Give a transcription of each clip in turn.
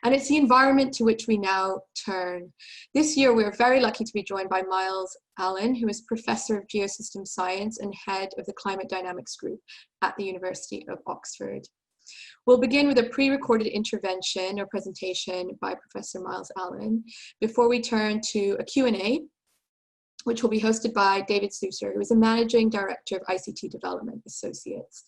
And it's the environment to which we now turn. This year, we're very lucky to be joined by Miles Allen, who is Professor of Geosystem Science and Head of the Climate Dynamics Group at the University of Oxford. We'll begin with a pre-recorded intervention or presentation by Professor Miles Allen before we turn to a Q&A, which will be hosted by David Susser, who is a Managing Director of ICT Development Associates.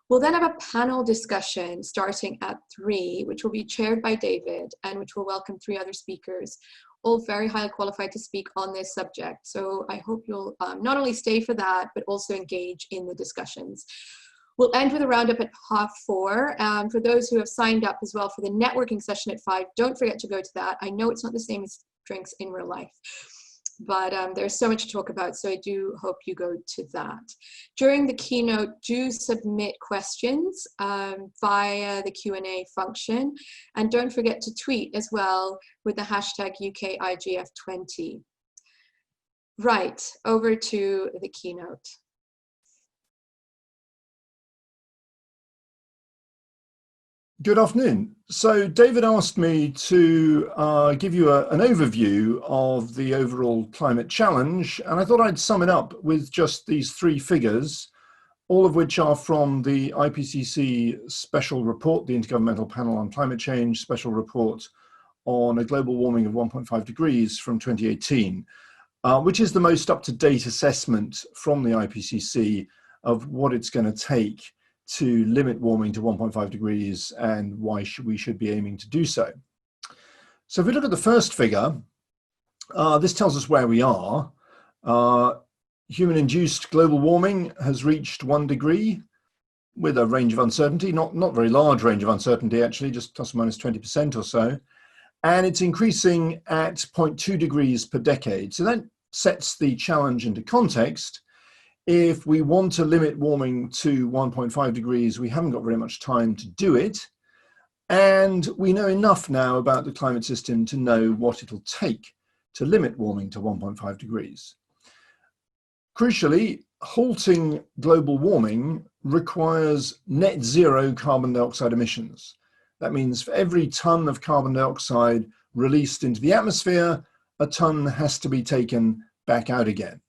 We'll then have a panel discussion starting at 3, which will be chaired by David and which will welcome 3 other speakers, all very highly qualified to speak on this subject. So I hope you'll not only stay for that, but also engage in the discussions. We'll end with a roundup at 4:30. For those who have signed up as well for the networking session at 5, don't forget to go to that. I know it's not the same as drinks in real life, but there's so much to talk about, so I do hope you go to that. During the keynote, do submit questions via the Q&A function, and don't forget to tweet as well with the hashtag UKIGF20. Right, over to the keynote. Good afternoon. So David asked me to give you an overview of the overall climate challenge, and I thought I'd sum it up with just these 3 figures, all of which are from the IPCC special report, the Intergovernmental Panel on Climate Change special report on a global warming of 1.5 degrees from 2018, which is the most up-to-date assessment from the IPCC of what it's going to take to limit warming to 1.5 degrees and why we should be aiming to do so. So if we look at the first figure, this tells us where we are. Human-induced global warming has reached 1 degree with a range of uncertainty, not very large range of uncertainty actually, just plus or minus 20% or so. And it's increasing at 0.2 degrees per decade. So that sets the challenge into context. If we want to limit warming to 1.5 degrees, we haven't got very much time to do it. And we know enough now about the climate system to know what it'll take to limit warming to 1.5 degrees. Crucially, halting global warming requires net zero carbon dioxide emissions. That means for every ton of carbon dioxide released into the atmosphere, a ton has to be taken back out again.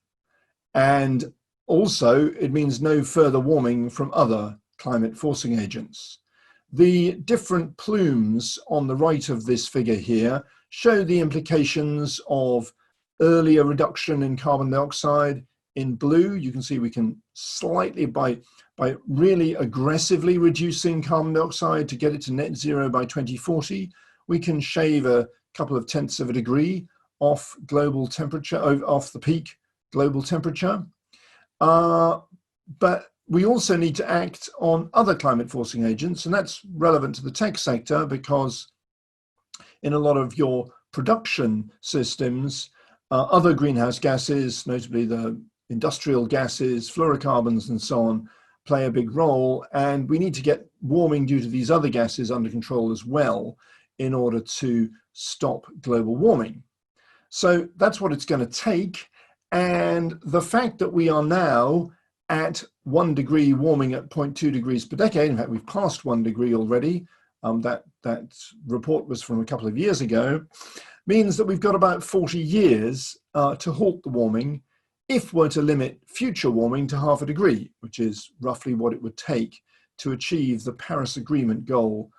And also, it means no further warming from other climate forcing agents. The different plumes on the right of this figure here show the implications of earlier reduction in carbon dioxide. In blue, you can see we can slightly, by really aggressively reducing carbon dioxide to get it to net zero by 2040, we can shave a couple of tenths of a degree off global temperature, off the peak global temperature. But we also need to act on other climate forcing agents, and that's relevant to the tech sector because in a lot of your production systems, other greenhouse gases, notably the industrial gases, fluorocarbons and so on, play a big role, and we need to get warming due to these other gases under control as well in order to stop global warming. So that's what it's going to take. And the fact that we are now at 1 degree warming at 0.2 degrees per decade, in fact, we've passed 1 degree already, that report was from a couple of years ago, means that we've got about 40 years to halt the warming if we're to limit future warming to 0.5 degree, which is roughly what it would take to achieve the Paris Agreement goal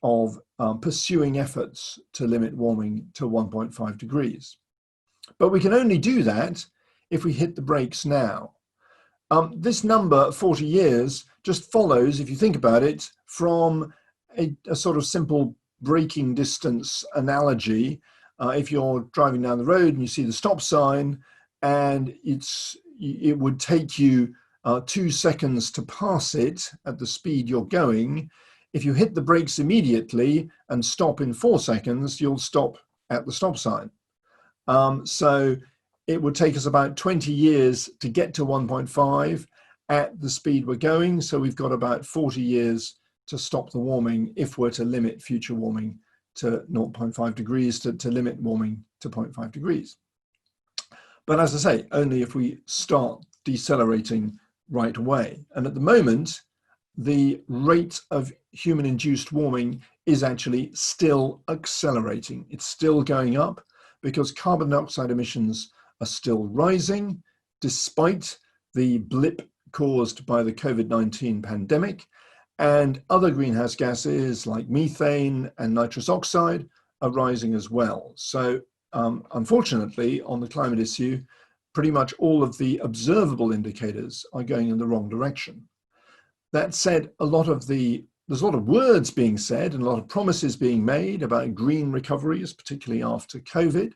of pursuing efforts to limit warming to 1.5 degrees. But we can only do that if we hit the brakes now. This number, 40 years, just follows, if you think about it, from a sort of simple braking distance analogy. If you're driving down the road and you see the stop sign and it would take you 2 seconds to pass it at the speed you're going, if you hit the brakes immediately and stop in 4 seconds, you'll stop at the stop sign. So it would take us about 20 years to get to 1.5 at the speed we're going. So we've got about 40 years to stop the warming if we're to limit future warming to 0.5 degrees, to limit warming to 0.5 degrees. But as I say, only if we start decelerating right away. And at the moment, the rate of human-induced warming is actually still accelerating. It's still going up because carbon dioxide emissions are still rising despite the blip caused by the COVID-19 pandemic, and other greenhouse gases like methane and nitrous oxide are rising as well. So unfortunately, on the climate issue, pretty much all of the observable indicators are going in the wrong direction. That said, there's a lot of words being said and a lot of promises being made about green recoveries, particularly after COVID.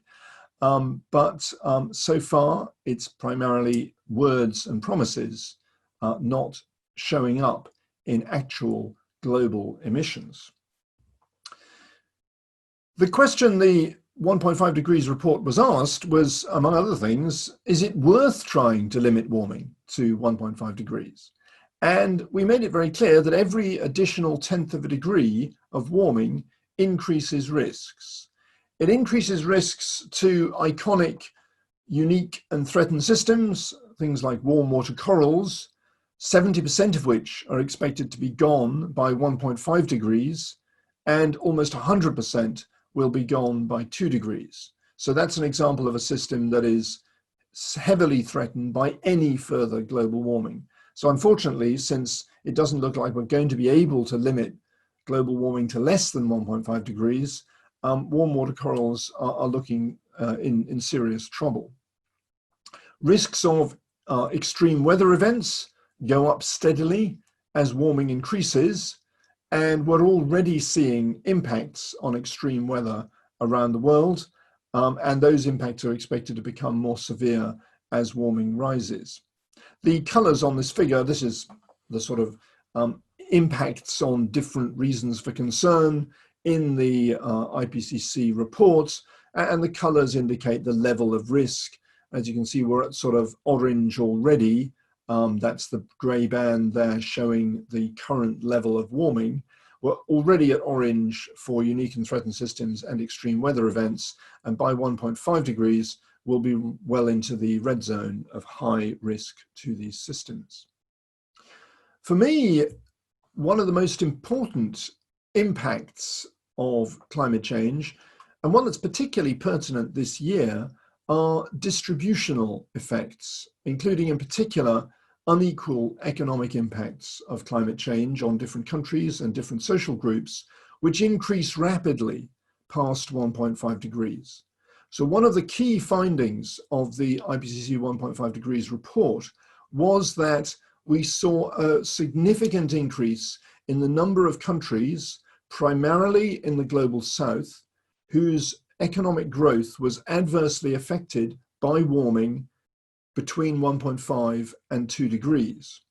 But so far, it's primarily words and promises, not showing up in actual global emissions. The question the 1.5 degrees report was asked was, among other things, is it worth trying to limit warming to 1.5 degrees? And we made it very clear that every additional 1/10 of a degree of warming increases risks. It increases risks to iconic, unique and threatened systems, things like warm water corals, 70% of which are expected to be gone by 1.5 degrees, and almost 100% will be gone by 2 degrees. So that's an example of a system that is heavily threatened by any further global warming. So unfortunately, since it doesn't look like we're going to be able to limit global warming to less than 1.5 degrees, warm water corals are looking in serious trouble. Risks of extreme weather events go up steadily as warming increases, and we're already seeing impacts on extreme weather around the world, and those impacts are expected to become more severe as warming rises. The colours on this figure, this is the sort of impacts on different reasons for concern in the IPCC reports, and the colours indicate the level of risk. As you can see, we're at sort of orange already. That's the grey band there showing the current level of warming. We're already at orange for unique and threatened systems and extreme weather events, and by 1.5 degrees, we'll be well into the red zone of high risk to these systems. For me, one of the most important impacts of climate change, and one that's particularly pertinent this year, are distributional effects, including in particular unequal economic impacts of climate change on different countries and different social groups, which increase rapidly past 1.5 degrees. So one of the key findings of the IPCC 1.5 degrees report was that we saw a significant increase in the number of countries, primarily in the global south, whose economic growth was adversely affected by warming between 1.5 and 2 degrees.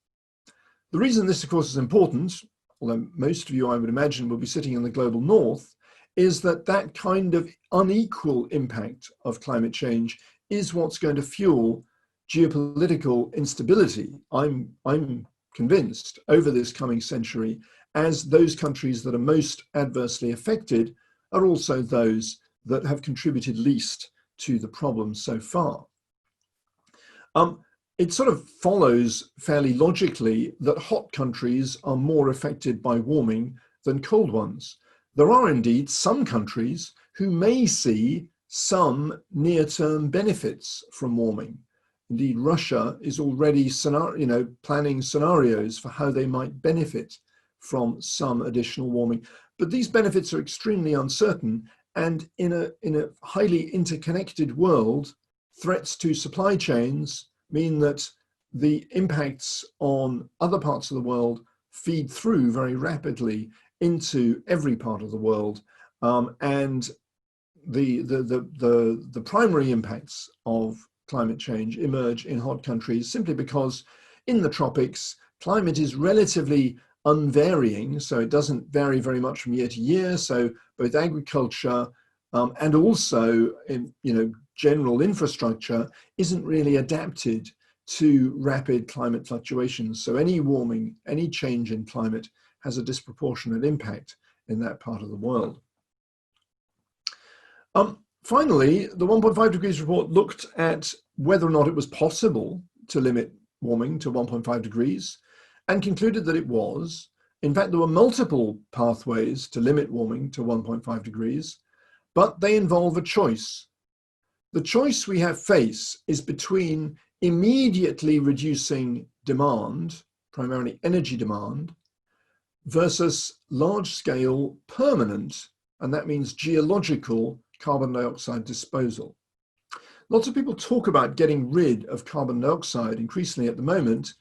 The reason this, of course, is important, although most of you, I would imagine, will be sitting in the global north, is that that kind of unequal impact of climate change is what's going to fuel geopolitical instability, I'm convinced, over this coming century, as those countries that are most adversely affected are also those that have contributed least to the problem so far. It sort of follows fairly logically that hot countries are more affected by warming than cold ones. There are indeed some countries who may see some near-term benefits from warming. Indeed, Russia is already planning scenarios for how they might benefit from some additional warming. But these benefits are extremely uncertain, and in a highly interconnected world, threats to supply chains mean that the impacts on other parts of the world feed through very rapidly into every part of the world, and the primary impacts of climate change emerge in hot countries simply because in the tropics climate is relatively unvarying, so it doesn't vary very much from year to year. So both agriculture and also in general infrastructure isn't really adapted to rapid climate fluctuations. So any warming, any change in climate has a disproportionate impact in that part of the world. Finally, the 1.5 degrees report looked at whether or not it was possible to limit warming to 1.5 degrees and concluded that it was. In fact, there were multiple pathways to limit warming to 1.5 degrees, but they involve a choice. The choice we have face is between immediately reducing demand, primarily energy demand, versus large-scale permanent, and that means geological, carbon dioxide disposal. Lots of people talk about getting rid of carbon dioxide increasingly at the moment,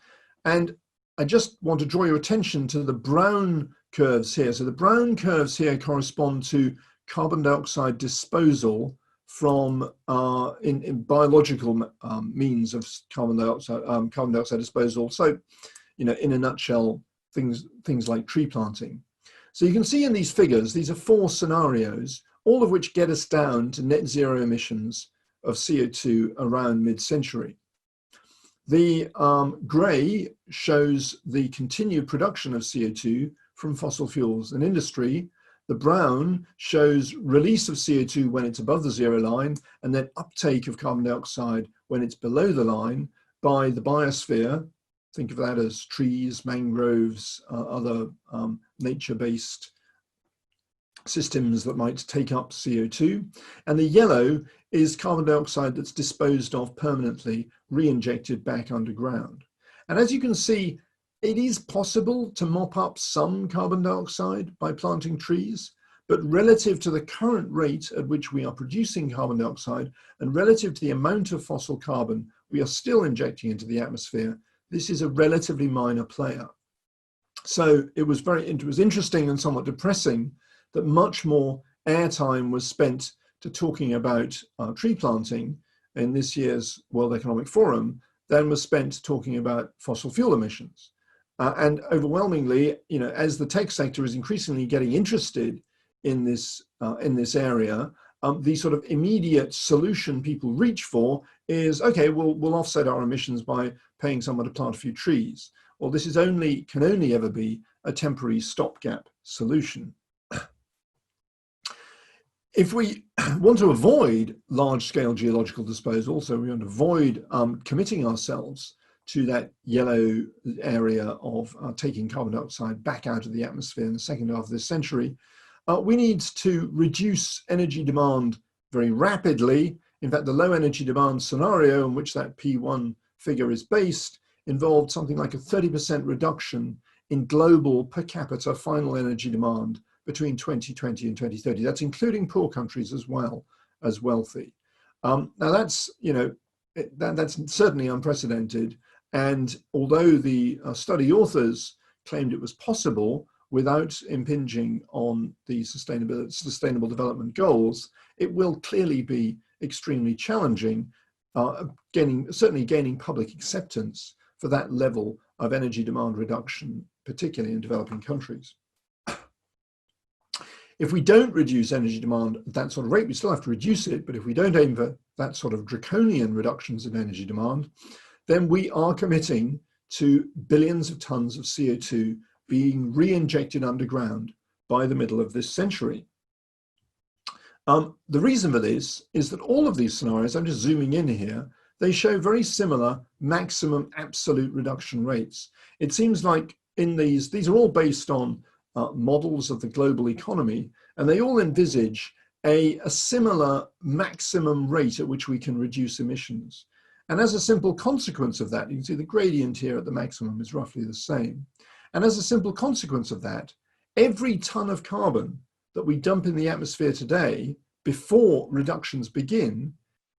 and I just want to draw your attention to the brown curves here. So the brown curves here correspond to carbon dioxide disposal from in biological means of carbon dioxide disposal. So, you know, in a nutshell, things like tree planting. So you can see in these figures, these are 4 scenarios, all of which get us down to net zero emissions of CO2 around mid-century. The grey shows the continued production of CO2 from fossil fuels and industry. The brown shows release of CO2 when it's above the zero line, and then uptake of carbon dioxide when it's below the line by the biosphere. Think of that as trees, mangroves, other nature-based systems that might take up CO2. And the yellow is carbon dioxide that's disposed of permanently, re-injected back underground. And as you can see, it is possible to mop up some carbon dioxide by planting trees, but relative to the current rate at which we are producing carbon dioxide and relative to the amount of fossil carbon we are still injecting into the atmosphere, this is a relatively minor player. So it was interesting and somewhat depressing that much more airtime was spent to talking about tree planting in this year's World Economic Forum than was spent talking about fossil fuel emissions. And overwhelmingly, you know, as the tech sector is increasingly getting interested in this area, the sort of immediate solution people reach for is, okay, we'll offset our emissions by paying someone to plant a few trees. Well, this is can only ever be a temporary stopgap solution. If we want to avoid large-scale geological disposal, so we want to avoid committing ourselves to that yellow area of taking carbon dioxide back out of the atmosphere in the second half of this century, we need to reduce energy demand very rapidly. In fact, the low energy demand scenario on which that P1 figure is based involved something like a 30% reduction in global per capita final energy demand between 2020 and 2030. That's including poor countries as well as wealthy. Now that's, you know, that's certainly unprecedented. And although the study authors claimed it was possible without impinging on the sustainable development goals, it will clearly be extremely challenging, certainly gaining public acceptance for that level of energy demand reduction, particularly in developing countries. If we don't reduce energy demand at that sort of rate, we still have to reduce it, but if we don't aim for that sort of draconian reductions in energy demand, then we are committing to billions of tons of CO2 being re-injected underground by the middle of this century. The reason for this is that all of these scenarios, I'm just zooming in here, they show very similar maximum absolute reduction rates. It seems like in these are all based on models of the global economy, and they all envisage a similar maximum rate at which we can reduce emissions. And as a simple consequence of that, you can see the gradient here at the maximum is roughly the same. And as a simple consequence of that, every ton of carbon that we dump in the atmosphere today before reductions begin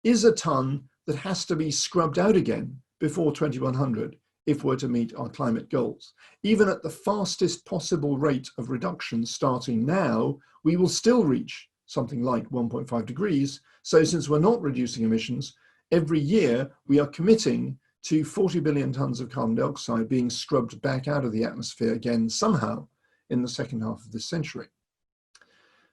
is a ton that has to be scrubbed out again before 2100 if we're to meet our climate goals. Even at the fastest possible rate of reduction starting now, we will still reach something like 1.5 degrees. So since we're not reducing emissions, every year we are committing to 40 billion tons of carbon dioxide being scrubbed back out of the atmosphere again somehow in the second half of this century.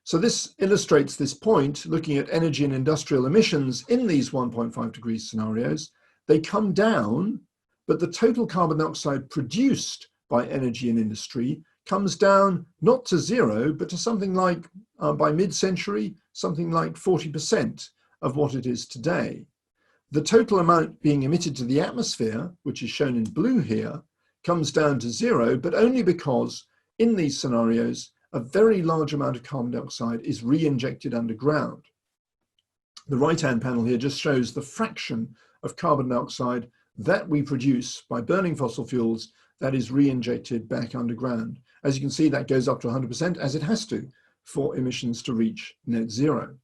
So this illustrates this point, looking at energy and industrial emissions in these 1.5 degrees scenarios. They come down, but the total carbon dioxide produced by energy and industry comes down not to zero, but to something like, by mid-century, something like 40% of what it is today. The total amount being emitted to the atmosphere, which is shown in blue here, comes down to zero, but only because in these scenarios, a very large amount of carbon dioxide is re-injected underground. The right-hand panel here just shows the fraction of carbon dioxide that we produce by burning fossil fuels that is re-injected back underground. As you can see, that goes up to 100%, as it has to, for emissions to reach net zero.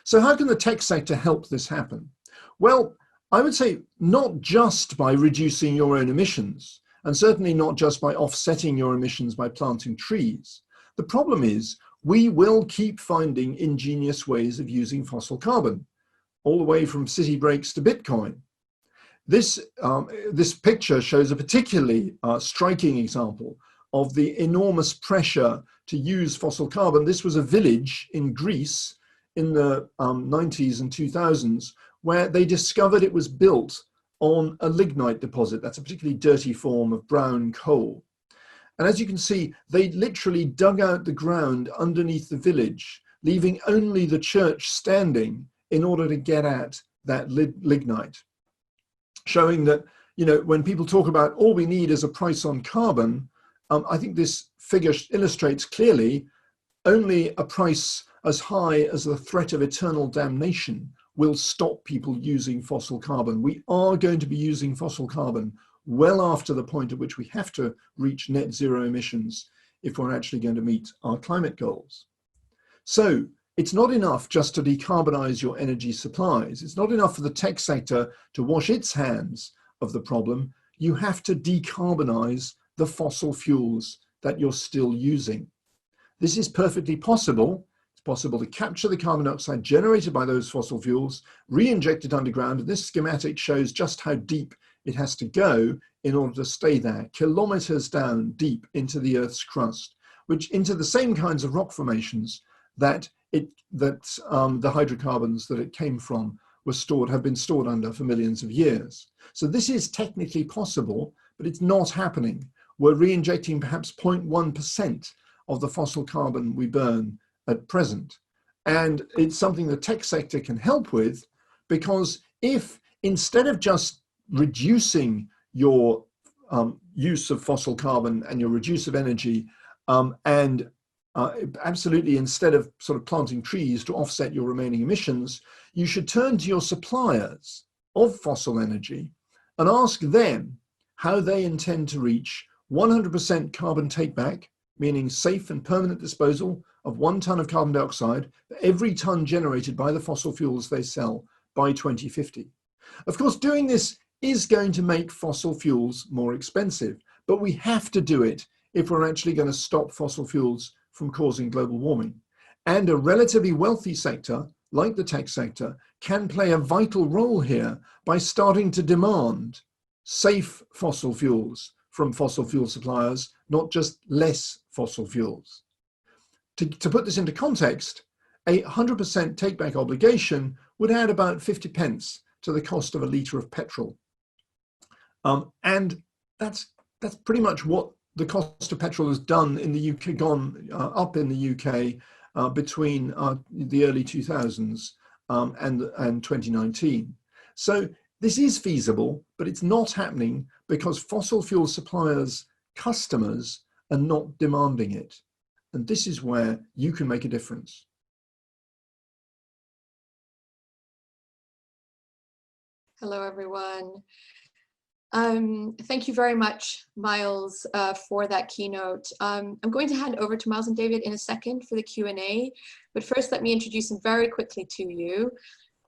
So how can the tech sector help this happen? Well, I would say not just by reducing your own emissions, and certainly not just by offsetting your emissions by planting trees. The problem is we will keep finding ingenious ways of using fossil carbon, all the way from city breaks to Bitcoin. This picture shows a particularly striking example of the enormous pressure to use fossil carbon. This was a village in Greece in the 90s and 2000s, where they discovered it was built on a lignite deposit. That's a particularly dirty form of brown coal. And as you can see, they literally dug out the ground underneath the village, leaving only the church standing in order to get at that lignite. Showing that, you know, when people talk about all we need is a price on carbon, I think this figure illustrates clearly only a price as high as the threat of eternal damnation will stop people using fossil carbon. We are going to be using fossil carbon well after the point at which we have to reach net zero emissions if we're actually going to meet our climate goals. So it's not enough just to decarbonize your energy supplies. It's not enough for the tech sector to wash its hands of the problem. You have to decarbonize the fossil fuels that you're still using. This is perfectly possible. It's possible to capture the carbon dioxide generated by those fossil fuels, re-inject it underground, and this schematic shows just how deep it has to go in order to stay there, kilometers down deep into the Earth's crust, which into the same kinds of rock formations that the hydrocarbons that it came from have been stored under for millions of years. So this is technically possible, but it's not happening. We're re-injecting perhaps 0.1% of the fossil carbon we burn at present. And it's something the tech sector can help with, because if instead of just reducing your use of fossil carbon and your use of energy, absolutely instead of sort of planting trees to offset your remaining emissions, you should turn to your suppliers of fossil energy and ask them how they intend to reach 100% carbon take-back, meaning safe and permanent disposal of 1 ton of carbon dioxide for every ton generated by the fossil fuels they sell by 2050. Of course, doing this is going to make fossil fuels more expensive, but we have to do it if we're actually going to stop fossil fuels from causing global warming. And a relatively wealthy sector, like the tech sector, can play a vital role here by starting to demand safe fossil fuels from fossil fuel suppliers, not just less fossil fuels. To put this into context, a 100% take-back obligation would add about 50 pence to the cost of a litre of petrol. And that's pretty much what the cost of petrol has done in the UK, gone up in the UK between the early 2000s and 2019. So this is feasible, but it's not happening because fossil fuel suppliers' customers are not demanding it. And this is where you can make a difference. Hello, everyone. Thank you very much, Miles, for that keynote. I'm going to hand over to Miles and David in a second for the Q&A, but first let me introduce them very quickly to you.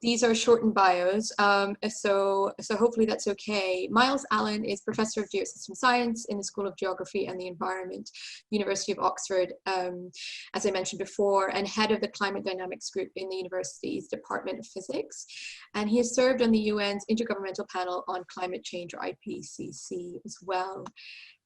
These are shortened bios, so hopefully that's okay. Miles Allen is Professor of Geosystem Science in the School of Geography and the Environment, University of Oxford, as I mentioned before, and head of the Climate Dynamics Group in the university's Department of Physics. And he has served on the UN's Intergovernmental Panel on Climate Change, or IPCC, as well.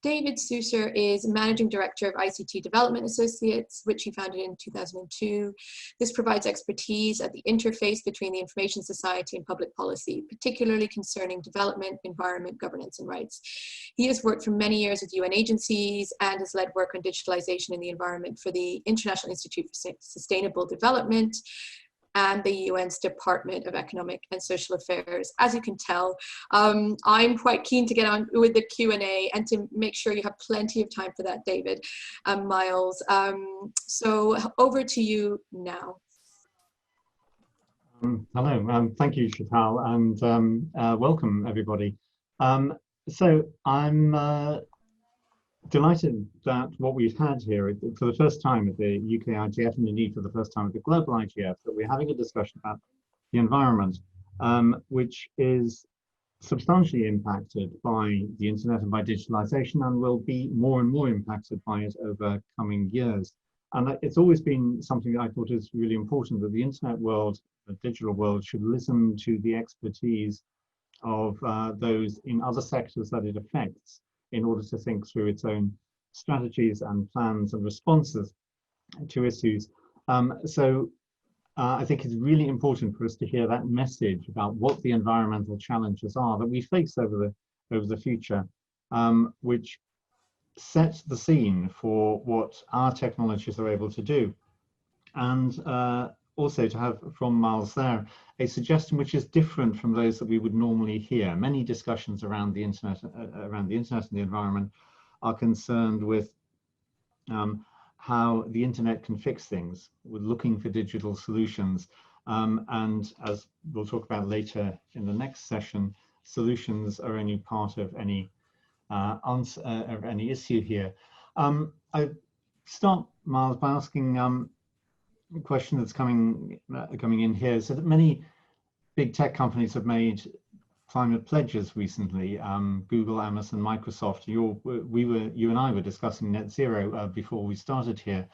David Susser is Managing Director of ICT Development Associates, which he founded in 2002. This provides expertise at the interface between the information society and public policy, particularly concerning development, environment, governance, and rights. He has worked for many years with UN agencies and has led work on digitalization in the environment for the International Institute for Sustainable Development, and the UN's Department of Economic and Social Affairs. As you can tell, I'm quite keen to get on with the Q&A and to make sure you have plenty of time for that, David and Miles. So over to you now. Hello, thank you, Chantal, and welcome everybody. So I'm delighted that what we've had here for the first time at the UK IGF, and indeed for the first time at the global IGF, that we're having a discussion about the environment, which is substantially impacted by the internet and by digitalization, and will be more and more impacted by it over coming years. And it's always been something that I thought is really important, that the internet world, the digital world, should listen to the expertise of those in other sectors that it affects in order to think through its own strategies and plans and responses to issues. So I think it's really important for us to hear that message about what the environmental challenges are that we face over the future, which sets the scene for what our technologies are able to do. And also to have from Miles there a suggestion which is different from those that we would normally hear. Many discussions around the internet and the environment are concerned with how the internet can fix things, with looking for digital solutions. And as we'll talk about later in the next session, solutions are only part of any answer of any issue here. I start, Miles, by asking question that's coming in here. So that many big tech companies have made climate pledges recently. Google, Amazon, Microsoft. You and I were discussing net zero before we started here.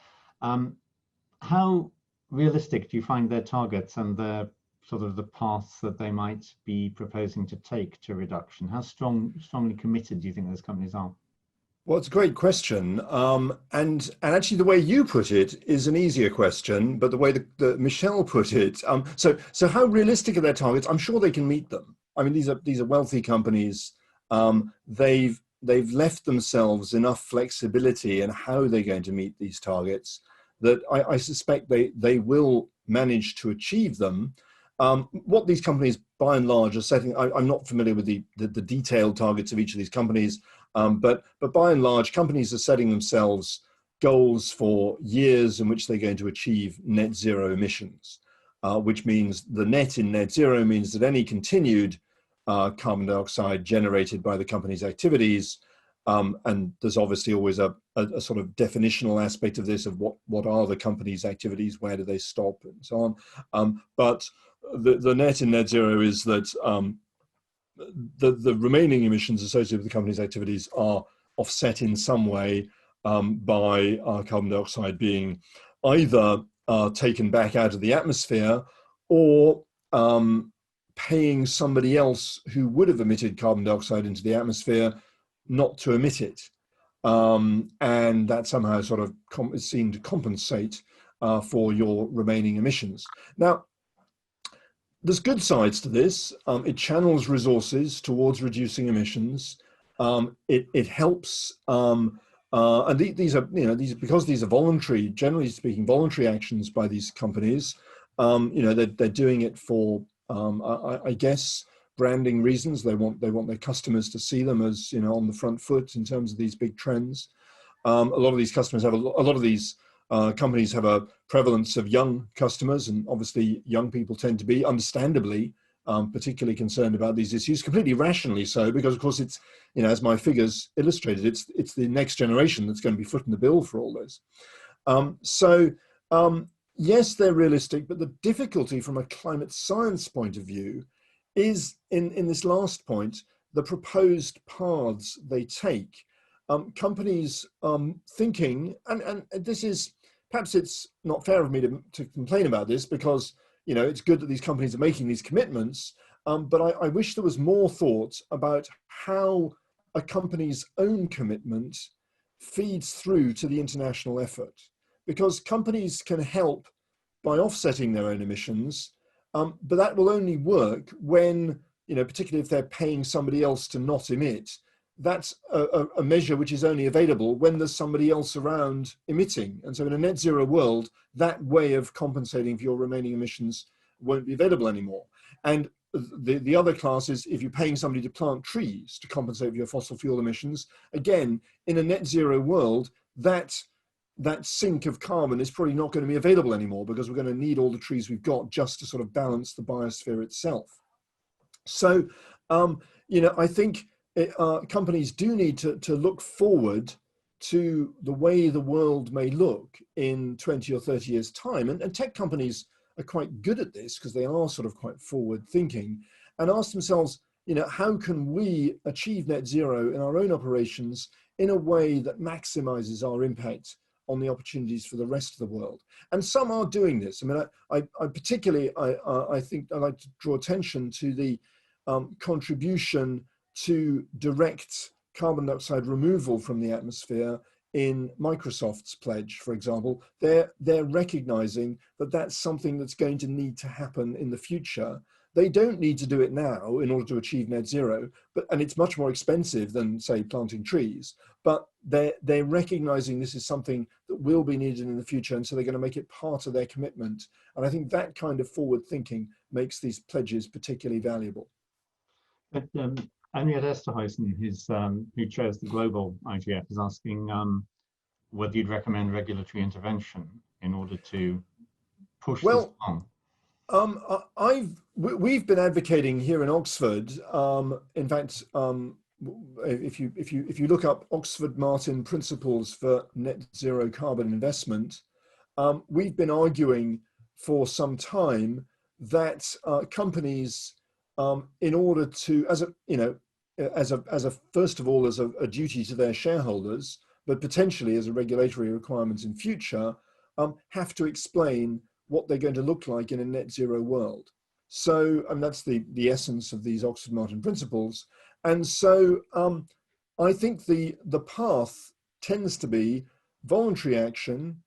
How realistic do you find their targets and their sort of the paths that they might be proposing to take to reduction? How strongly committed do you think those companies are? Well, it's a great question. And actually the way you put it is an easier question, but the way that Michelle put it, so how realistic are their targets? I'm sure they can meet them. I mean, these are wealthy companies. They've left themselves enough flexibility in how they're going to meet these targets that I suspect they will manage to achieve them. What these companies, by and large, are setting, I'm not familiar with the detailed targets of each of these companies, but by and large, companies are setting themselves goals for years in which they're going to achieve net zero emissions, which means the net in net zero means that any continued carbon dioxide generated by the company's activities, and there's obviously always a sort of definitional aspect of this, of what are the company's activities, where do they stop, and so on. But the net in net zero is that the remaining emissions associated with the company's activities are offset in some way by carbon dioxide being either taken back out of the atmosphere or paying somebody else who would have emitted carbon dioxide into the atmosphere not to emit it. And that somehow sort of is seen to compensate for your remaining emissions. Now, there's good sides to this. It channels resources towards reducing emissions. It helps, and these are because these are voluntary, generally speaking, voluntary actions by these companies. They're doing it for, I guess, branding reasons. They want their customers to see them as on the front foot in terms of these big trends. A lot of these customers have a lot of these. Companies have a prevalence of young customers, and obviously young people tend to be, understandably, particularly concerned about these issues, completely rationally so, because of course it's, as my figures illustrated, it's the next generation that's going to be footing the bill for all this. Yes, they're realistic, but the difficulty from a climate science point of view is in this last point, the proposed paths they take. Companies thinking, and this is, perhaps it's not fair of me to complain about this, because it's good that these companies are making these commitments, but I wish there was more thought about how a company's own commitment feeds through to the international effort. Because companies can help by offsetting their own emissions, but that will only work when, particularly if they're paying somebody else to not emit, that's a measure which is only available when there's somebody else around emitting. And so in a net zero world, that way of compensating for your remaining emissions won't be available anymore. And the other class is if you're paying somebody to plant trees to compensate for your fossil fuel emissions. Again, in a net zero world, that sink of carbon is probably not going to be available anymore, because we're going to need all the trees we've got just to sort of balance the biosphere itself. So, I think companies do need to look forward to the way the world may look in 20 or 30 years' time. And tech companies are quite good at this because they are sort of quite forward thinking, and ask themselves, how can we achieve net zero in our own operations in a way that maximizes our impact on the opportunities for the rest of the world? And some are doing this. I mean, I particularly, I think I'd like to draw attention to the contribution to direct carbon dioxide removal from the atmosphere in Microsoft's pledge, for example. They're recognizing that that's something that's going to need to happen in the future. They don't need to do it now in order to achieve net zero, and it's much more expensive than, say, planting trees, but they're recognizing this is something that will be needed in the future, and so they're going to make it part of their commitment. And I think that kind of forward thinking makes these pledges particularly valuable. But, Henriette Esterhuizen, who chairs the global IGF, is asking whether you'd recommend regulatory intervention in order to push this on. We've been advocating here in Oxford. In fact, if you look up Oxford Martin Principles for Net Zero Carbon Investment, we've been arguing for some time that companies, in order to, first of all, as a duty to their shareholders, but potentially as a regulatory requirement in future, have to explain what they're going to look like in a net zero world. So, and that's the essence of these Oxford Martin Principles. And so I think the path tends to be voluntary action,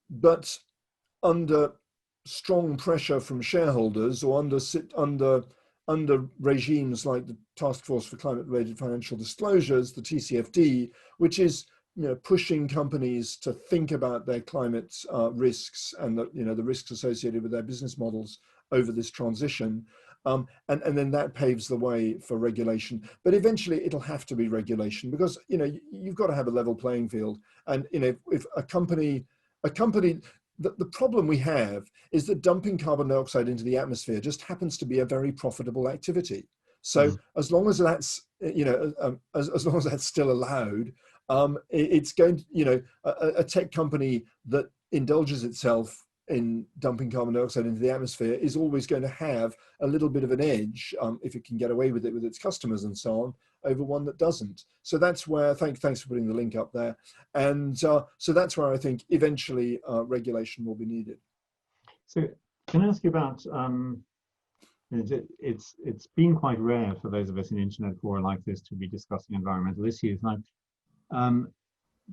but under strong pressure from shareholders, or under regimes like the Task Force for Climate-Related Financial Disclosures, the TCFD, which is pushing companies to think about their climate risks and the risks associated with their business models over this transition. And then that paves the way for regulation. But eventually it'll have to be regulation, because you've got to have a level playing field. And if a company, the problem we have is that dumping carbon dioxide into the atmosphere just happens to be a very profitable activity. So as long as that's as long as that's still allowed, it's going to, a tech company that indulges itself in dumping carbon dioxide into the atmosphere is always going to have a little bit of an edge, if it can get away with it with its customers and so on, over one that doesn't. So that's where, thanks for putting the link up there. And so that's where I think eventually regulation will be needed. So can I ask you about, it's been quite rare for those of us in Internet Fora like this to be discussing environmental issues. And I'm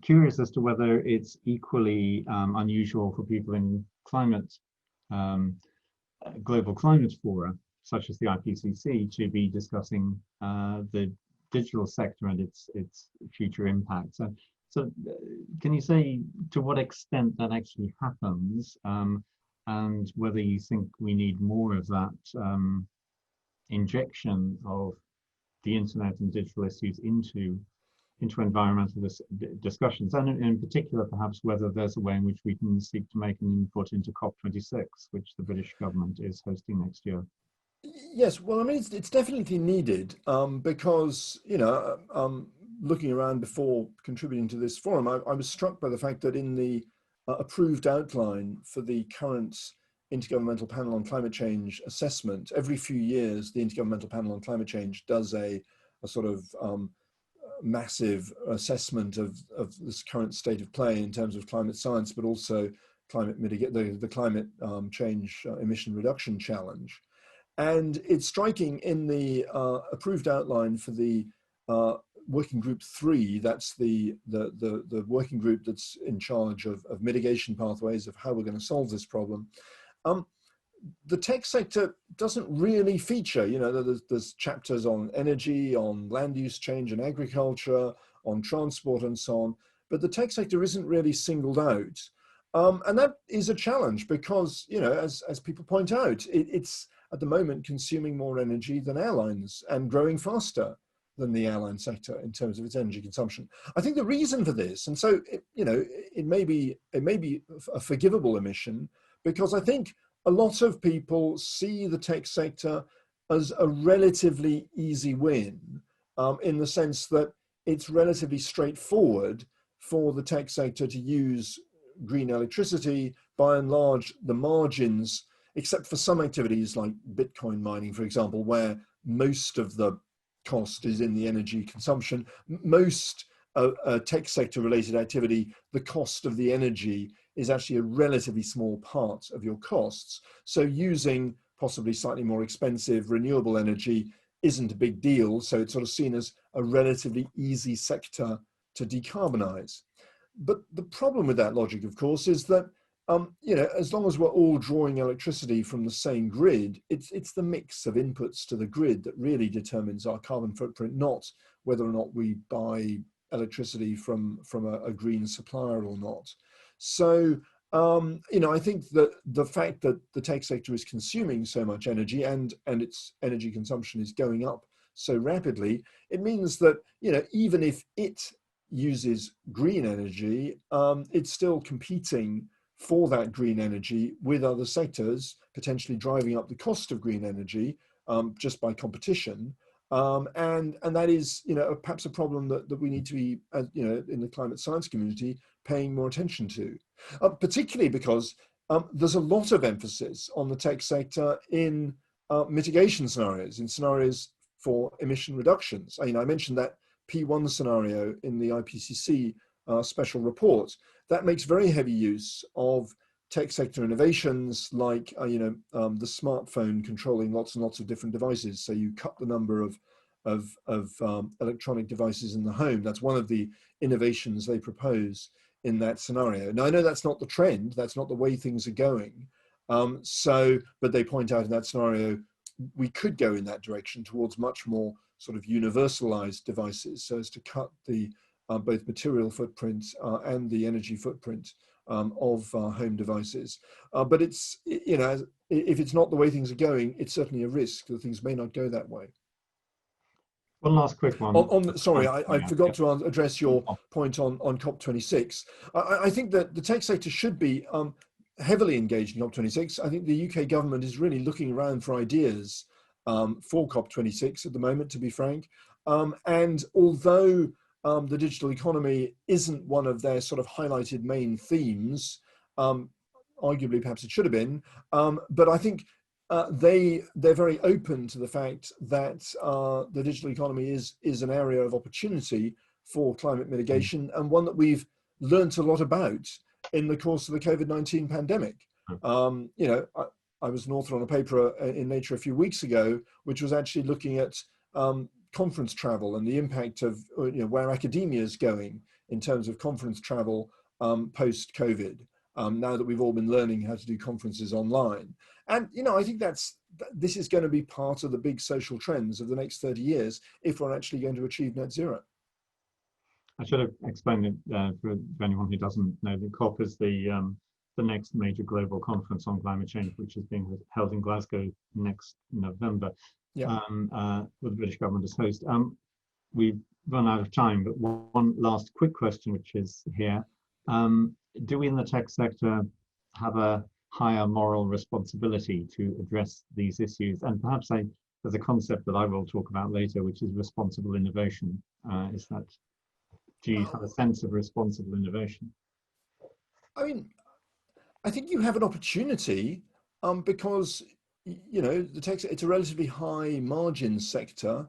curious as to whether it's equally unusual for people in global climate fora, such as the IPCC, to be discussing the digital sector and its future impact. So can you say to what extent that actually happens, and whether you think we need more of that injection of the internet and digital issues into environmental discussions, and in particular, perhaps whether there's a way in which we can seek to make an input into COP26, which the British government is hosting next year? Yes, well, I mean, it's definitely needed, because, looking around before contributing to this forum, I was struck by the fact that in the approved outline for the current Intergovernmental Panel on Climate Change assessment, every few years, the Intergovernmental Panel on Climate Change does a sort of massive assessment of this current state of play in terms of climate science, but also climate the climate change emission reduction challenge. And it's striking in the approved outline for the Working Group 3, that's the working group that's in charge of mitigation pathways, of how we're going to solve this problem. the tech sector doesn't really feature. You know, there's chapters on energy, on land use change and agriculture, on transport and so on, but the tech sector isn't really singled out. And that is a challenge because, you know, as people point out, it's at the moment consuming more energy than airlines and growing faster than the airline sector in terms of its energy consumption. I think the reason for this, and so, you know, it may be a forgivable omission, because I think a lot of people see the tech sector as a relatively easy win, in the sense that it's relatively straightforward for the tech sector to use green electricity. By and large, the margins, except for some activities like Bitcoin mining, for example, where most of the cost is in the energy consumption, most tech sector related activity, the cost of the energy is actually a relatively small part of your costs. So using possibly slightly more expensive renewable energy isn't a big deal. So it's sort of seen as a relatively easy sector to decarbonize. But the problem with that logic, of course, is that you know, as long as we're all drawing electricity from the same grid, it's the mix of inputs to the grid that really determines our carbon footprint, not whether or not we buy electricity from a green supplier or not. So, you know, I think that the fact that the tech sector is consuming so much energy and its energy consumption is going up so rapidly, it means that, you know, even if it uses green energy, it's still competing for that green energy with other sectors, potentially driving up the cost of green energy just by competition. And that is, you know, perhaps a problem that we need to be, you know, in the climate science community, paying more attention to, particularly because there's a lot of emphasis on the tech sector in mitigation scenarios, in scenarios for emission reductions. I mentioned that P1 scenario in the IPCC special report. That makes very heavy use of tech sector innovations like, you know, the smartphone controlling lots and lots of different devices. So you cut the number of electronic devices in the home. That's one of the innovations they propose in that scenario. Now, I know that's not the trend. That's not the way things are going. But they point out in that scenario, we could go in that direction towards much more sort of universalized devices, so as to cut the both material footprint and the energy footprint of home devices. But it's, you know, if it's not the way things are going, it's certainly a risk that things may not go that way. One last quick one. Sorry, I forgot to address your point on COP26. I think that the tech sector should be heavily engaged in COP26. I think the UK government is really looking around for ideas for COP26 at the moment, to be frank. And although the digital economy isn't one of their sort of highlighted main themes, arguably perhaps it should have been, but I think they're very open to the fact that the digital economy is an area of opportunity for climate mitigation, and one that we've learnt a lot about in the course of the COVID-19 pandemic. You know, I was an author on a paper in Nature a few weeks ago, which was actually looking at conference travel and the impact of, you know, where academia is going in terms of conference travel post-COVID, now that we've all been learning how to do conferences online. And, you know, I think this is going to be part of the big social trends of the next 30 years if we're actually going to achieve net zero. I should have explained it for anyone who doesn't know. The COP is the next major global conference on climate change, which is being held in Glasgow next November. Yeah. With the British government as host. We've run out of time, but one last quick question, which is here. Do we in the tech sector have a higher moral responsibility to address these issues? And perhaps there's a concept that I will talk about later, which is responsible innovation. Do you have a sense of responsible innovation? I mean, I think you have an opportunity because, you know, the tech, it's a relatively high margin sector,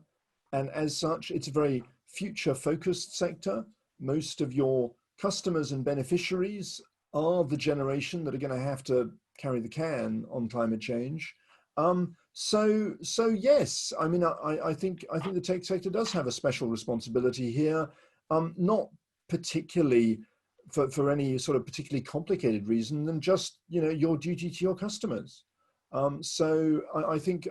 and as such, it's a very future focused sector. Most of your customers and beneficiaries are the generation that are going to have to carry the can on climate change. So yes, I mean, I think the tech sector does have a special responsibility here, not particularly for any sort of particularly complicated reason than just, you know, your duty to your customers. So I think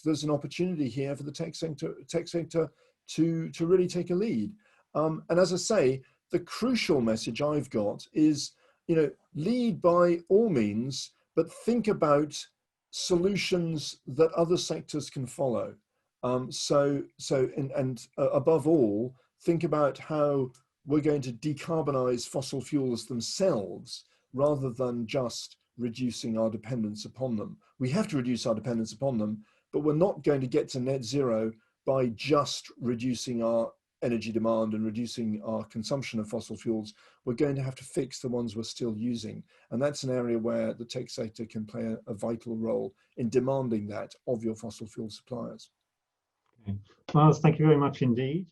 there's an opportunity here for the tech sector to really take a lead. And as I say, the crucial message I've got is, lead by all means, but think about solutions that other sectors can follow. And above all, think about how we're going to decarbonize fossil fuels themselves rather than just reducing our dependence upon them. We have to reduce our dependence upon them, but we're not going to get to net zero by just reducing our energy demand and reducing our consumption of fossil fuels. We're going to have to fix the ones we're still using. And that's an area where the tech sector can play a vital role in demanding that of your fossil fuel suppliers. Okay. Miles, thank you very much indeed.